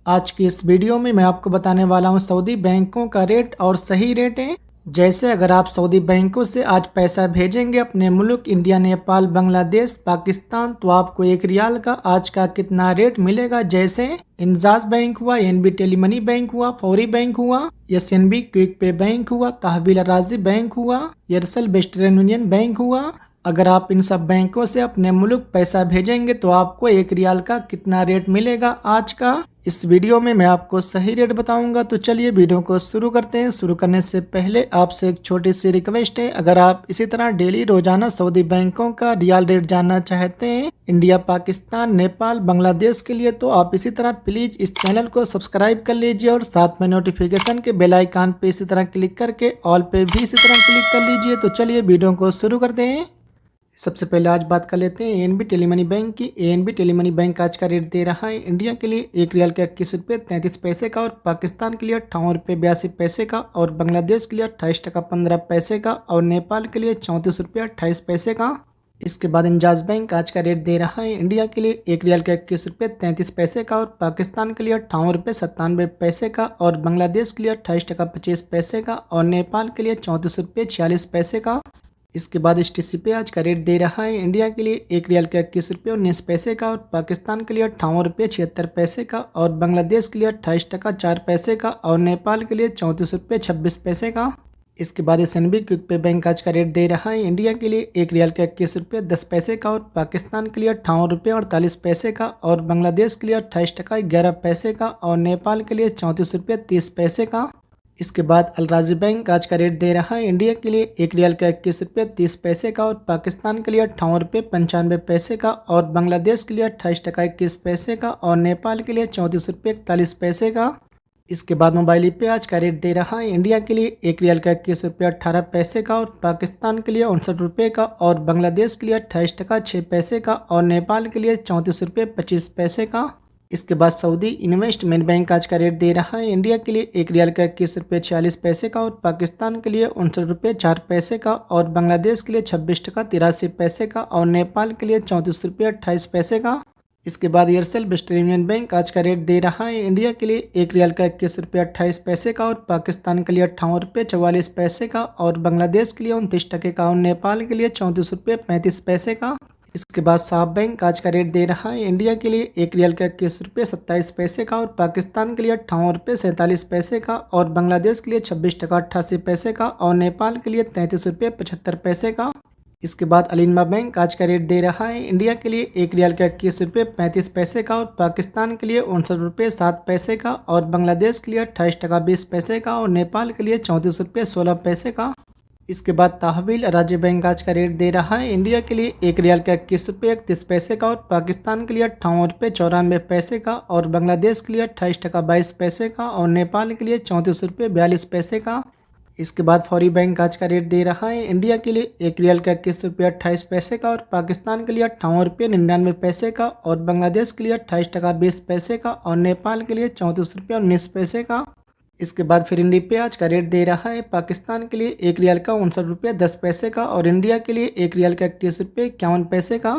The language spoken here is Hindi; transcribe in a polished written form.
आज की इस वीडियो में मैं आपको बताने वाला हूं सऊदी बैंकों का रेट और सही रेट है। जैसे अगर आप सऊदी बैंकों से आज पैसा भेजेंगे अपने मुल्क इंडिया, नेपाल, बांग्लादेश, पाकिस्तान, तो आपको 1 रियाल का आज का कितना रेट मिलेगा। जैसे इंजाज बैंक हुआ, एनबी टेलीमनी बैंक हुआ, फौरी बैंक हुआ, एसएनबी क्विक पे बैंक हुआ, तहवील राजी बैंक हुआ, एयरसेल वेस्टर्न यूनियन बैंक हुआ। अगर आप इन सब बैंकों से अपने मुल्क पैसा भेजेंगे तो आपको 1 रियाल का कितना रेट मिलेगा आज का। इस वीडियो में मैं आपको सही रेट बताऊंगा। तो चलिए वीडियो को शुरू करते हैं। शुरू करने से पहले आपसे एक छोटी सी रिक्वेस्ट है, अगर आप इसी तरह डेली रोजाना सऊदी बैंकों का रियाल रेट जानना चाहते हैं इंडिया, पाकिस्तान, नेपाल, बांग्लादेश के लिए, तो आप इसी तरह प्लीज इस चैनल को सब्सक्राइब कर लीजिए और साथ में नोटिफिकेशन के बेल आइकन पे इसी तरह क्लिक करके ऑल पे भी इसी तरह क्लिक कर लीजिए। तो चलिए वीडियो को शुरू करते हैं। सबसे पहले आज बात कर लेते हैं एएनबी टेलीमनी बैंक की। एएनबी टेलीमनी बैंक आज का रेट दे रहा है इंडिया के लिए 1 रियाल के 21 रुपये 33 पैसे का, और पाकिस्तान के लिए 58 रुपये 82 पैसे का, और बांग्लादेश के लिए 28 टका 15 पैसे का, और नेपाल के लिए 34 रुपये 28 पैसे का। इसके बाद इंजाज बैंक आज का रेट दे रहा है इंडिया के लिए 1 रियाल के 21 रुपये 33 पैसे का, और पाकिस्तान के लिए 58 रुपये 97 पैसे का, और बांग्लादेश के लिए 28 टका 25 पैसे का, और नेपाल के लिए 34 रुपये 46 पैसे का। इसके बाद एसटीसी पे आज का रेट दे रहा है इंडिया के लिए 1 रियाल के 21 रुपये 19 पैसे का, और पाकिस्तान के लिए 58 रुपये 76 पैसे का, और बांग्लादेश के लिए 28 टका 4 पैसे का, और नेपाल के लिए 34 रुपये 26 पैसे का। इसके बाद एसएनबी क्विक पे बैंक आज का रेट दे रहा है इंडिया के लिए 1 रियाल के 21 रुपये 10 पैसे का, और पाकिस्तान के लिए 58 रुपये 48 पैसे का, और बांग्लादेश के लिए 28 टका 11 पैसे का, और नेपाल के लिए 34 रुपये 30 पैसे का। इसके बाद अल राजी बैंक आज का रेट दे रहा है इंडिया के लिए 1 रियाल का 21 रुपये 30 पैसे का, और पाकिस्तान के लिए 58 रुपये 95 पैसे का, और बांग्लादेश के लिए 28 टका 21 पैसे का, और नेपाल के लिए 34 रुपये 41 पैसे का। इसके बाद मोबाइल पे आज का रेट दे रहा है इंडिया के लिए 1 रियाल का 21 रुपये 18 पैसे का, और पाकिस्तान के लिए 59 रुपये का, और बांग्लादेश के लिए 28 टका 6 पैसे का, और नेपाल के लिए 34 रुपये 25 पैसे का। इसके बाद सऊदी इन्वेस्टमेंट बैंक आज का रेट दे रहा है इंडिया के लिए 1 रियाल का 21 रुपये 46 पैसे का, और पाकिस्तान के लिए 59 रुपये 4 पैसे का, और बांग्लादेश के लिए 26 टका 83 पैसे का, और नेपाल के लिए 34 रुपये 28 पैसे का। इसके बाद एयरसेल वेस्टर्न यूनियन बैंक आज का रेट दे रहा है इंडिया के लिए 1 रियाल का 21 रुपये 28 पैसे का, और पाकिस्तान के लिए 58 रुपये 44 पैसे का, और बांग्लादेश के लिए 29 टके का, और नेपाल के लिए 34 रुपये 35 पैसे का। इसके बाद साफ बैंक आज का रेट दे रहा है इंडिया के लिए 1 रियाल का 21 रुपये 27 पैसे का, और पाकिस्तान के लिए 58 रुपये 47 पैसे का, और बांग्लादेश के लिए 26 टका 88 पैसे का, और नेपाल के लिए 33 रुपये 75 पैसे का। इसके बाद अलिनमा बैंक आज का रेट दे रहा है इंडिया के लिए 1 रियाल का 21 रुपये 35 पैसे का, और पाकिस्तान के लिए 59 रुपये 7 पैसे का, और बांग्लादेश के लिए 28 टका 20 पैसे का, और नेपाल के लिए 34 रुपये 16 पैसे का। इसके बाद तहवील राज्य बैंक आज का रेट दे रहा है इंडिया के लिए 1 रियाल का 21 रुपये 31 पैसे का, और पाकिस्तान के लिए 58 रुपये 94 पैसे का, और बांग्लादेश के लिए 28 टका 22 पैसे का, और नेपाल के लिए 34 रुपये 42 पैसे का। इसके बाद फौरी बैंक आज का रेट दे रहा है इंडिया के लिए 1 रियाल का 21 रुपये 28 पैसे का, और पाकिस्तान के लिए 58 रुपये 99 पैसे का, और बांग्लादेश के लिए 28 टका 20 पैसे का, और नेपाल के लिए 34 रुपये 19 पैसे का। इसके बाद फिर इंडी पे आज का रेट दे रहा है पाकिस्तान के लिए 1 रियाल का 59 रुपये 10 पैसे का, और इंडिया के लिए 1 रियाल का 31 रुपये 51 पैसे का।